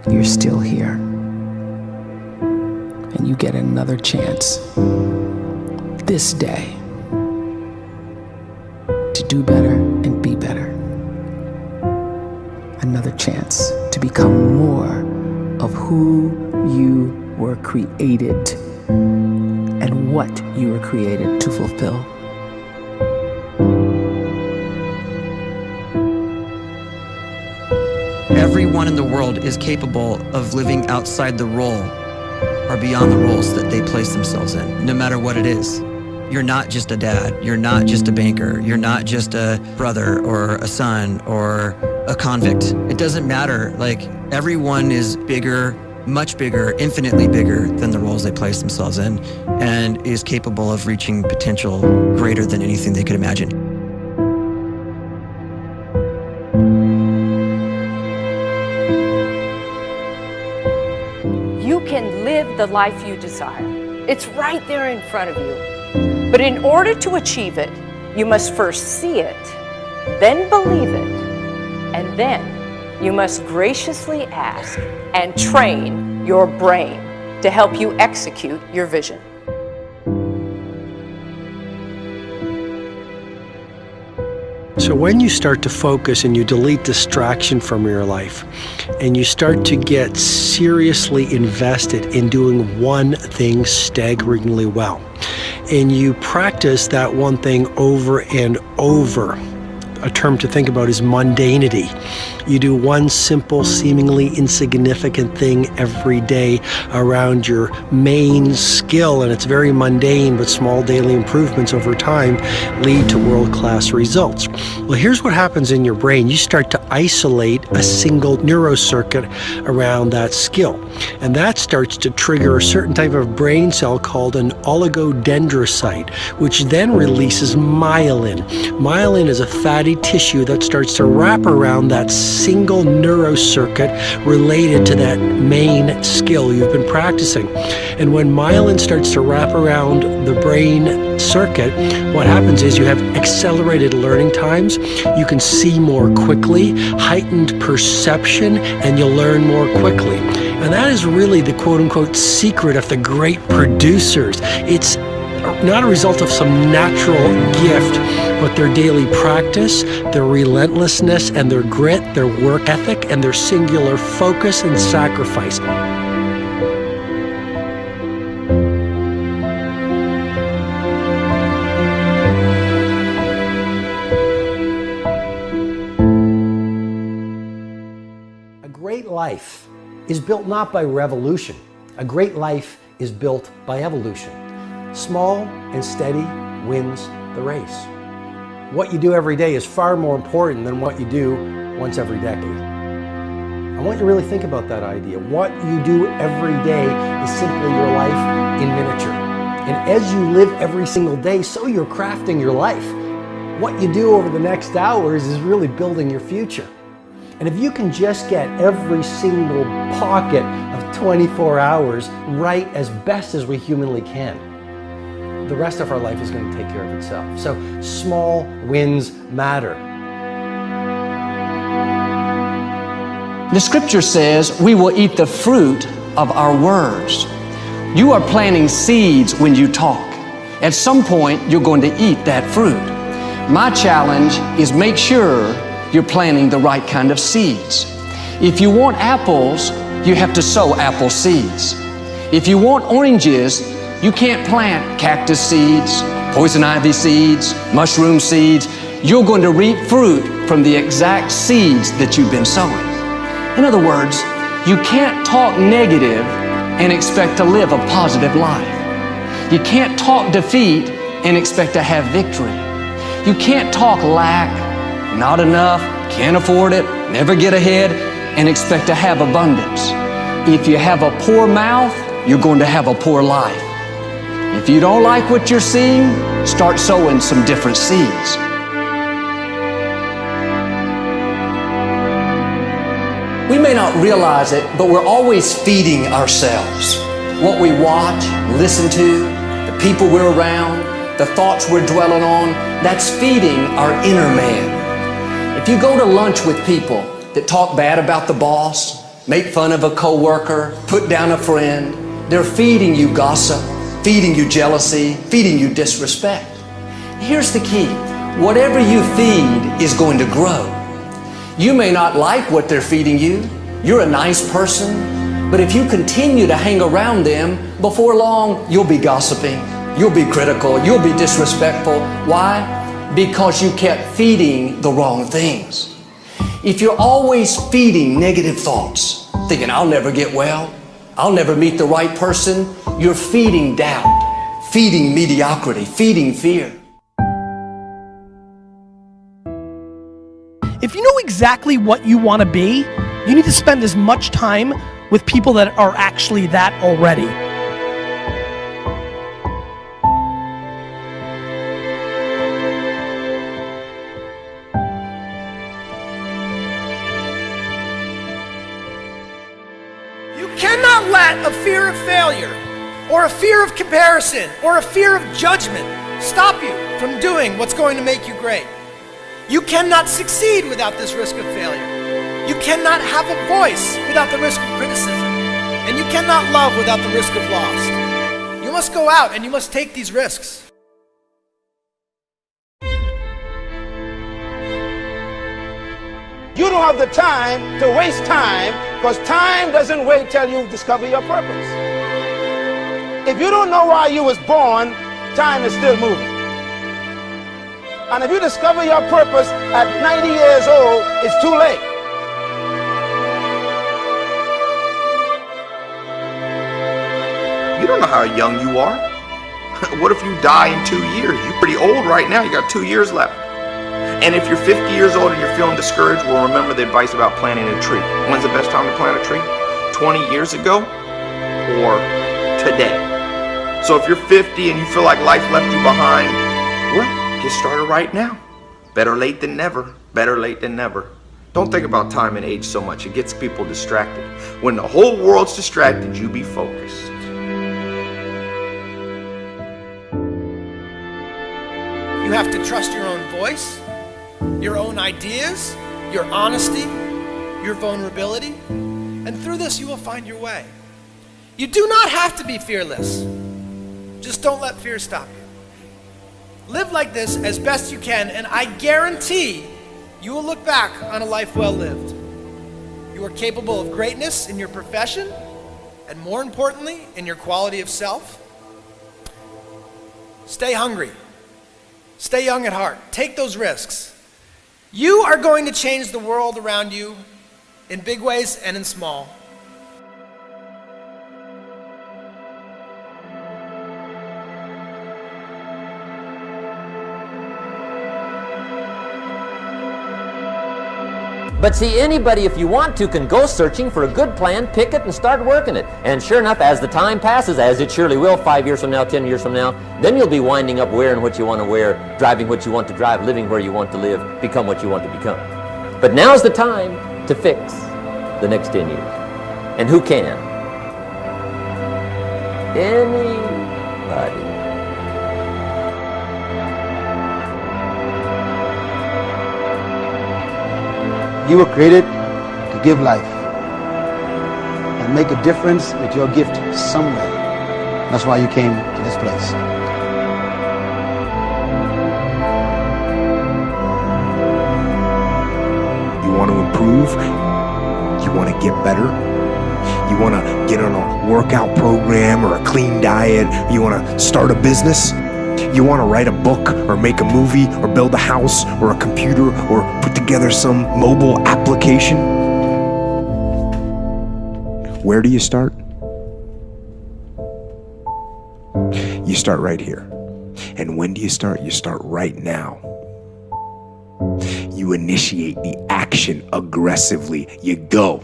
you're still here. And you get another chance this day to do better and be better. Another chance to become more of who you were created and what you were created to fulfill. Everyone in the world is capable of living outside the role or beyond the roles that they place themselves in, no matter what it is. You're not just a dad, you're not just a banker, you're not just a brother or a son or a convict. It doesn't matter. Like, everyone is bigger, much bigger, infinitely bigger than the roles they place themselves in, and is capable of reaching potential greater than anything they could imagine. You can live the life you desire. It's right there in front of you. But in order to achieve it, you must first see it, then believe it, and then you must graciously ask and train your brain to help you execute your vision. So when you start to focus and you delete distraction from your life, and you start to get seriously invested in doing one thing staggeringly well, and you practice that one thing over and over, a term to think about is mundanity. You do one simple, seemingly insignificant thing every day around your main skill, and it's very mundane, but small daily improvements over time lead to world-class results. Well, here's what happens in your brain. You start to isolate a single neurocircuit around that skill, and that starts to trigger a certain type of brain cell called an oligodendrocyte, which then releases myelin. Myelin is a fatty tissue that starts to wrap around that single neurocircuit related to that main skill you've been practicing. And when myelin starts to wrap around the brain circuit, what happens is you have accelerated learning times, you can see more quickly, heightened perception, and you'll learn more quickly. And that is really the quote-unquote secret of the great producers. It's not a result of some natural gift, but their daily practice, their relentlessness and their grit, their work ethic, and their singular focus and sacrifice. A great life is built not by revolution. A great life is built by evolution. Small and steady wins the race. What you do every day is far more important than what you do once every decade. I want you to really think about that idea. What you do every day is simply your life in miniature. And as you live every single day, so you're crafting your life. What you do over the next hours is really building your future. And if you can just get every single pocket of 24 hours right as best as we humanly can, the rest of our life is going to take care of itself. So small wins matter. The scripture says we will eat the fruit of our words. You are planting seeds when you talk. At some point, you're going to eat that fruit. My challenge is make sure you're planting the right kind of seeds. If you want apples, you have to sow apple seeds. If you want oranges, you can't plant cactus seeds, poison ivy seeds, mushroom seeds. You're going to reap fruit from the exact seeds that you've been sowing. In other words, you can't talk negative and expect to live a positive life. You can't talk defeat and expect to have victory. You can't talk lack, not enough, can't afford it, never get ahead, and expect to have abundance. If you have a poor mouth, you're going to have a poor life. If you don't like what you're seeing, start sowing some different seeds. We may not realize it, but we're always feeding ourselves. What we watch, listen to, the people we're around, the thoughts we're dwelling on, that's feeding our inner man. If you go to lunch with people that talk bad about the boss, make fun of a coworker, put down a friend. They're feeding you gossip, feeding you jealousy, feeding you disrespect. Here's the key. Whatever you feed is going to grow. You may not like what they're feeding you. You're a nice person, but if you continue to hang around them, before long, you'll be gossiping, you'll be critical, you'll be disrespectful. Why? Because you kept feeding the wrong things. If you're always feeding negative thoughts, thinking, I'll never get well, I'll never meet the right person, you're feeding doubt, feeding mediocrity, feeding fear. If you know exactly what you want to be, you need to spend as much time with people that are actually that already. You cannot let a fear of failure, or a fear of comparison, or a fear of judgment stop you from doing what's going to make you great. You cannot succeed without this risk of failure. You cannot have a voice without the risk of criticism. And you cannot love without the risk of loss. You must go out and you must take these risks. You don't have the time to waste time, because time doesn't wait till you discover your purpose. If you don't know why you was born, time is still moving. And if you discover your purpose at 90 years old, it's too late. You don't know how young you are. What if you die in 2 years? You're pretty old right now. You got 2 years left. And if you're 50 years old and you're feeling discouraged, well, remember the advice about planting a tree. When's the best time to plant a tree? 20 years ago or today? So if you're 50 and you feel like life left you behind, well, get started right now. Better late than never. Better late than never. Don't think about time and age so much. It gets people distracted. When the whole world's distracted, you be focused. You have to trust your own voice, your own ideas, your honesty, your vulnerability, and through this you will find your way. You do not have to be fearless. Just don't let fear stop you. Live like this as best you can, and I guarantee you will look back on a life well lived. You are capable of greatness in your profession, and more importantly, in your quality of self. Stay hungry. Stay young at heart. Take those risks. You are going to change the world around you in big ways and in small. But see, anybody, if you want to, can go searching for a good plan, pick it, and start working it. And sure enough, as the time passes, as it surely will 5 years from now, 10 years from now, then you'll be winding up wearing what you want to wear, driving what you want to drive, living where you want to live, become what you want to become. But now's the time to fix the next 10 years. And who can? Anybody. You were created to give life and make a difference with your gift somewhere. That's why you came to this place. You want to improve? You want to get better? You want to get on a workout program or a clean diet? You want to start a business? You want to write a book or make a movie or build a house or a computer or put together some mobile application? Where do you start? You start right here. And when do you start? You start right now. You initiate the action aggressively. You go.